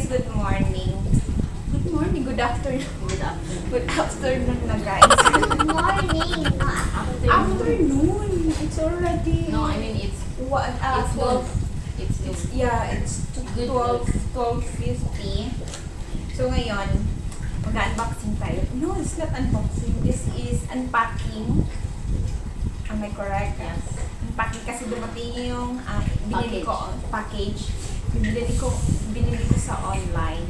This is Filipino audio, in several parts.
guys, good morning. Good morning, good afternoon. Good afternoon. Good afternoon na guys. Good morning. Afternoon. It's already No, I mean it's what? it's 12. It's noon. Yeah, it's Good 12:50. So ngayon, mag-unboxing tayo. No, it's not unboxing. This is unpacking. Am I correct? Yes. Unpacking kasi dumating yung binili Package. ko package. Binili ko sa online.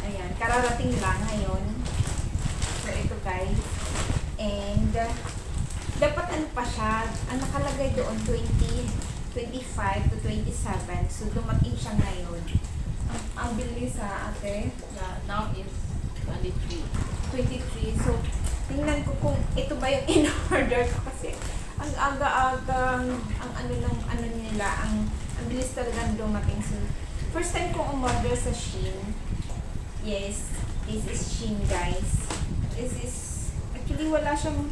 Ayan, kararating lang ngayon. So ito guys. And dapat ano pa siya, ang nakalagay doon 25 to 27. So dumating siya ngayon. Ang bilis sa ate. Yeah, now is 23. 23. So, tingnan ko kung ito ba yung in-order ko kasi ang aga-agang, ang ano nila, ang bilis talagang dumating. So, first time kong umorder sa Shein. Yes, this is Shein guys. This is, actually wala siyang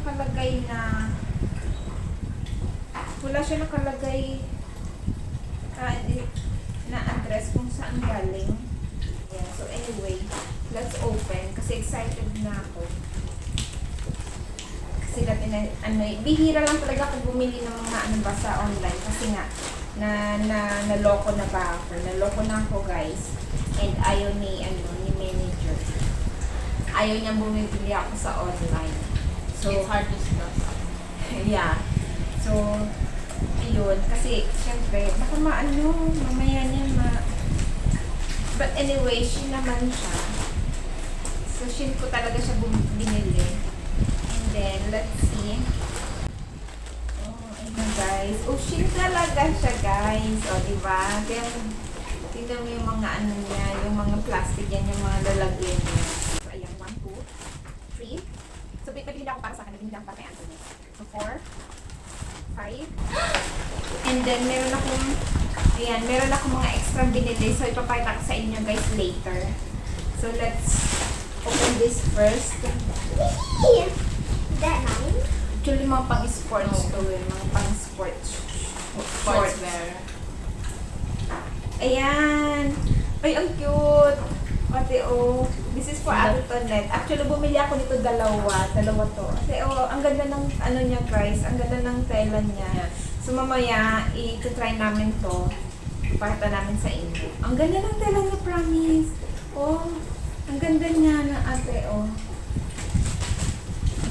nakalagay na na address kung saan galing. Yeah, so anyway, let's open kasi excited na ako. Kasi dati na, bihira lang talaga ako bumili ng mga ano ba sa online kasi nga naloko na ba ako. Naloko na ako guys. And ayaw ni manager. Ayaw niya bumibili ako sa online. So It's hard to stress. yeah. So ayun, kasi syempre, baka mamaya niya But anyway, Shein naman siya. So, Shein ko talaga siya binili. And then, let's see. Oh, ayun guys. Oh, Shein talaga siya guys. O, diba? Kaya, tingnan mo yung mga ano niya, yung mga plastic yan, yung mga lalagyan niya. So, ayan, 1, 2, 3. So, pinili ako para sa akin. Pinili ako para kay Anthony. So, 4, 5. And then, meron akong mga extra binili. So, ipapakita ko sa inyo guys later. So, let's open this first. Is that mine? Actually, mga pang-sports to eh. Mga pang-sports. Sportswear. Ayan. Ay, ang cute. Ate, oh. This is for Ate Tonet. Actually, bumili ako nito dalawa. Dalawa to. Ate, oh. Ang ganda ng ano niya guys. Ang ganda ng tela niya. Yes. So, mamaya, i-try namin to. Ipakita namin sa inyo. Ang ganda ng tela niya, promise. Oh, ang ganda niya na ate, oh.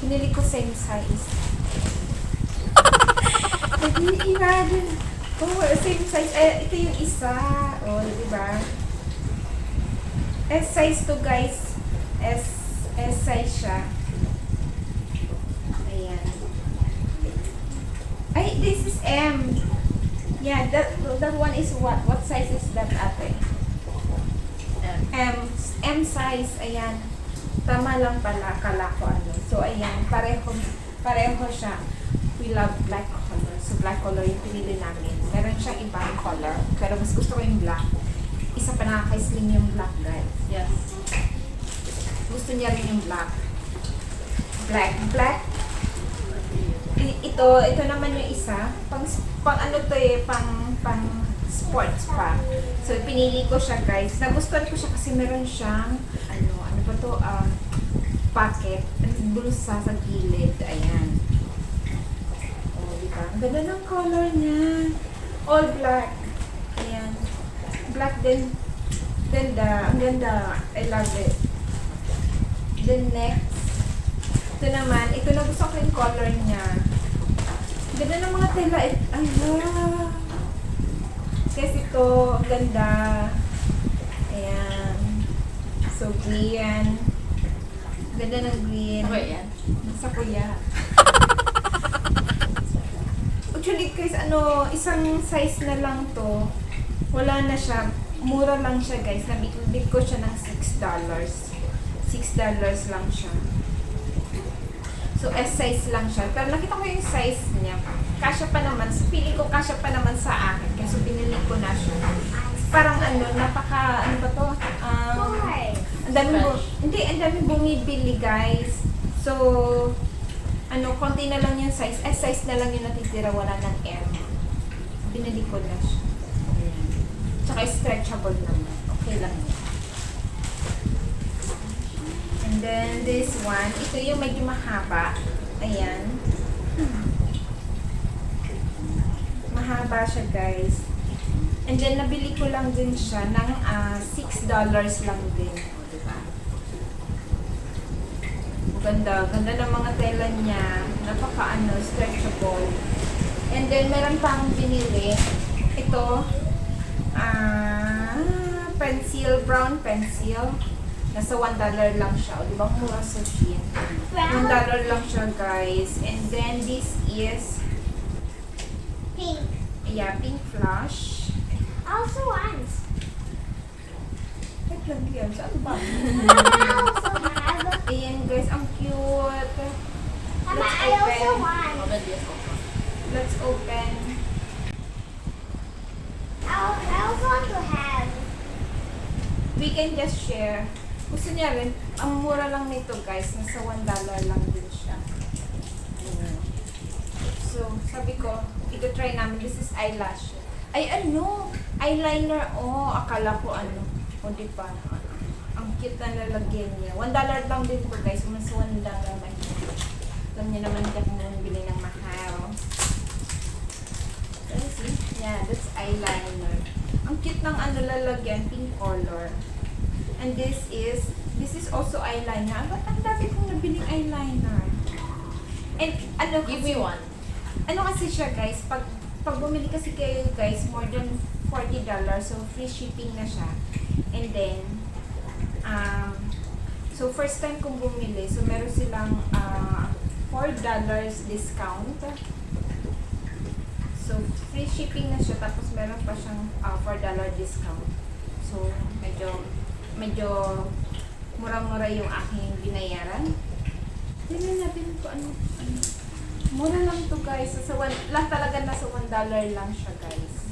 Pinili ko same size. Nag-i-imagine. Oh, same size. Ito yung isa. Oh, diba? S size to guys. S size siya. Ayan. Ay, this is M. Yeah, that one is what? What size is that, ate? M size. Ayan. Tama lang pala. Kala ko ano. So, ayan. Pareho siya. We love black color. So, black color yung pinili namin. Meron siyang ibang color. Pero mas gusto ko yung black. Isa pa nakaka-slim yung black, guys. Yes. Gusto niya rin yung black. Black. Ito naman yung isa. Pang ano to eh, pang sports pa. So, pinili ko siya guys. Nagustuhan ko siya kasi meron siyang, ano ba to, pocket. Bulsa sa gilid. Ayan. Oh, diba? Ang ganda ng color niya. All black. Ayan. Black din. Ang ganda. I love it. Then next. Ito naman. Ito na gusto ko yung color niya. Ganda ng mga tela. Ay, wow. Kasi ito, ang ganda. Ayan. So, green. Ganda ng green. Okay, yan. Sa kuya. Actually, guys, isang size na lang to. Wala na siya. Mura lang siya, guys. Nabit ko siya ng $6. $6 lang siya. So, S size lang siya. Pero nakita ko yung size niya. Kasya pa naman. Pili ko kasya pa naman sa akin. Kasi binili ko na siya. parang ano, ano ba to? Why? Hindi, ang daming bumibili guys. So, konti na lang yung size. Size na lang yung natitira, wala ng M. Binili ko na siya. Tsaka stretchable naman. Okay lang yun. And then, this one. Ito yung medyo mahaba. Ayan. Mahaba siya, guys. And then, nabili ko lang din siya ng $6 lang din. O, diba? Ganda. Ganda ng mga tela niya. Stretchable. And then, meron pa akong binili. Ito, pencil, brown pencil. Nasa $1 lang siya. O, diba? Mura sa Shein. $1 lang siya, guys. And then, this is Pink. yeah, pink flush. I also want. Wait lang yan. Saan ba? I also have. Ayan, guys. Ang cute. Mama, I also want. Open this also. Let's open. I also want to have. We can just share. Gusto niya rin. Ang mura lang nito, guys. Nasa $1 lang din siya. Ayan. So, sabi ko, ito-try namin. This is eyelash. Ay, eyeliner. Oh, akala ko O, di ba? Ang cute na lalagyan niya. $1 lang din po, guys. Mas $1 naman. Alam niyo naman kung bumili ng mahal. Can you see? Yeah, that's eyeliner. Ang cute ng lalagyan. Pink color. And this is also eyeliner. Ba't ang dami kong nabiling eyeliner? And Give me one. Kasi siya, guys, pag bumili kasi kayo, guys, more than $40, so free shipping na siya. And then, so first time kong bumili, so meron silang $4 discount. So free shipping na siya, tapos meron pa siyang $4 discount. So medyo mura-mura yung aking binayaran. Tingnan natin kung ano. Mura lang to, guys. So, lahat talaga nasa $1 lang siya, guys.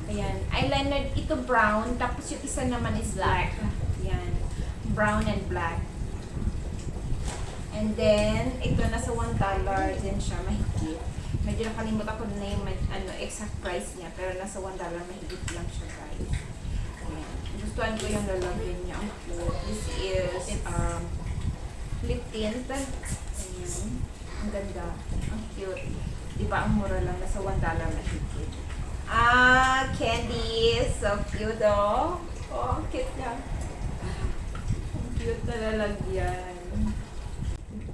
Ayan. Eyeliner, ito brown. Tapos yung isa naman is black. Ayan. Brown and black. And then, ito nasa $1 din siya. Mahigit. Medyo nakalimutan ko na yung exact price niya. Pero nasa $1 mahigit lang siya, guys. Ayan. Gustuhan ko yung lalagyan niya. Ang cute. This is lip tint. Ayan. Ang ganda. Ang cute. Diba ang mura lang? Nasa $1 mahigit. Candy. So cute, oh. Oh, ang cute niya. Ang cute na lalagyan.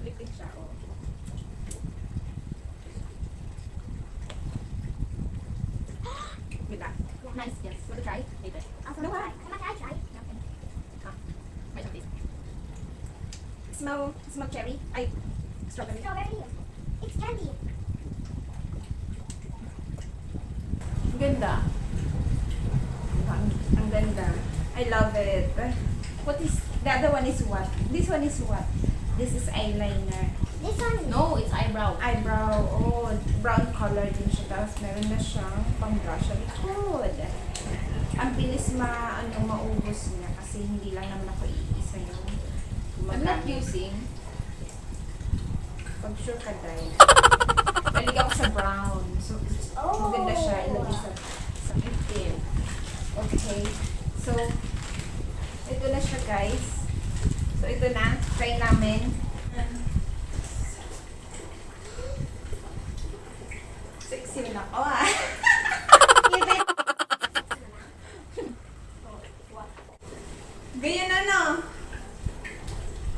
Lipit siya, oh. Wait lang. Nice, yes. Want to try? Later. Also, No, Mama, can I try? Wait, please. Smell cherry. Ay, strawberry. Strawberry. It's candy. Ang ganda. Ang ganda. I love it. What is, the other one is what? This one is what? This is eyeliner. This one. No, it's eyebrow. Eyebrow. Oh, brown color din siya. Tapos meron na siyang pang-brush sa likod. Ang bilis maubos niya kasi hindi lang naman ako iisa yung I'm not using. Pag sure ka dahil. Malig ako sa brown. So, maganda siya. Ilagay sa itim. Okay. So, ito na siya, guys. So, ito na. Try namin. Sexy na ako, ah. Ganyan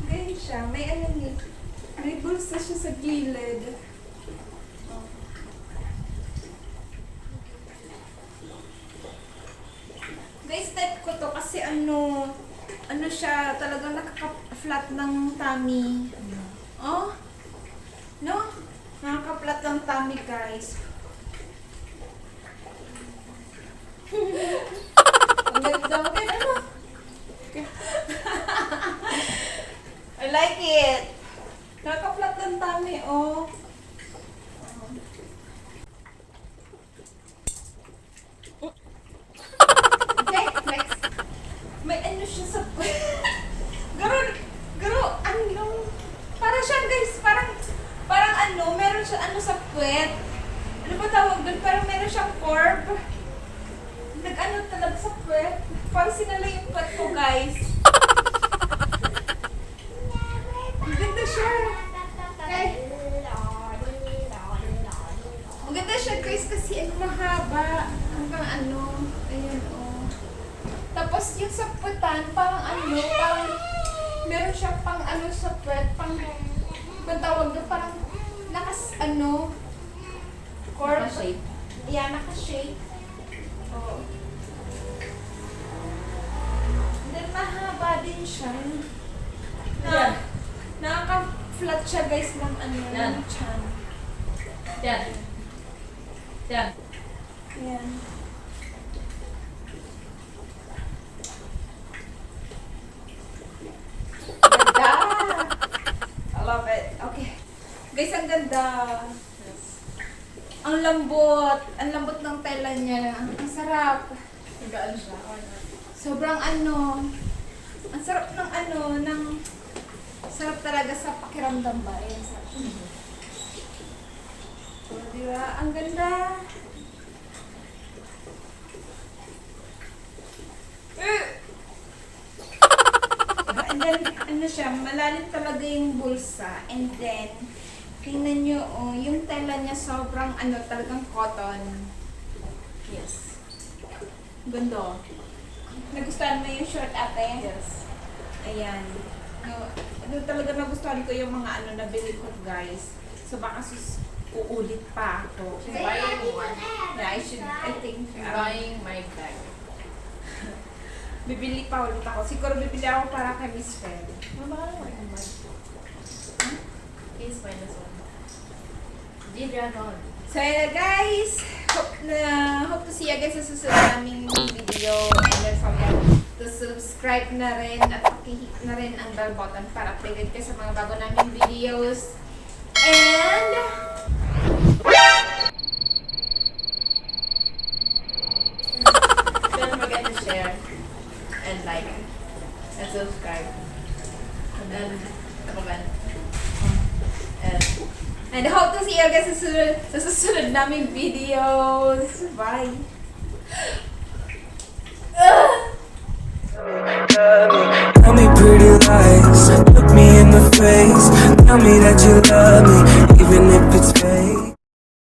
Ganyan siya. May may bulsa siya sa gilid. Guys, type ko to kasi siya talagang nakaka-flat ng tummy. Oh? No? Nakaka-flat ng tummy, guys. Ang ganda mo din, I like it. Nakaka-flat ng tummy, oh. Okay. siya sa Garo, ano, para siya guys, parang ano, meron siya ano sa puwet. Ano ba tawag doon? Parang meron siyang curve. Nag-ano talaga sa puwet. Parang sinala yung puwet ko guys. Maganda siya. Maganda siya guys kasi ano mahaba. Hanggang ano, ayan oh. Tapos yung sa puwetan, parang ano, parang meron siya pang ano sa puwet, pang tawag doon, parang ano, curve. Naka-shape. Yeah, naka-shape. Oh. Then mahaba din siya. Yan. Nakaka-flat siya guys ng ano, Yan. ng chan. Yan. Yan. Yan. Ganda! I love it. Okay. Guys, ang ganda. Ang lambot. Ang lambot ng tela niya. Ang sarap. Nagaan siya. Sobrang ano. Ang sarap ng ano, ng sarap talaga sa pakiramdam ba? Ayan, sarap. So, diba? Ang ganda. And then, ano siya, malalim talaga yung bulsa. And then, tingnan nyo, oh, yung tela niya sobrang, ano, talagang cotton. Yes. Ganda. Nagustuhan mo yung short ate? Yes. Ayan. No, ano talaga nagustuhan ko yung mga ano nabili ko guys. So baka uulit pa ako. She's buying one. Yeah, I think, Buying my bag. bibili pa ulit ako. Siguro bibili ako para kay Miss Fel. Mama, what am I? Please find this one. G-Dragon. So yun guys, hope to see you guys sa susunod naming video. And then forget to subscribe na rin at pakihit na rin ang bell button para updated kayo sa mga bago naming videos. And Don't forget to share and like and subscribe. And then comment. And hope to see you guys sa susunod naming videos. Bye! Tell me pretty lies, look me in the face. Tell me that you love me, even if it's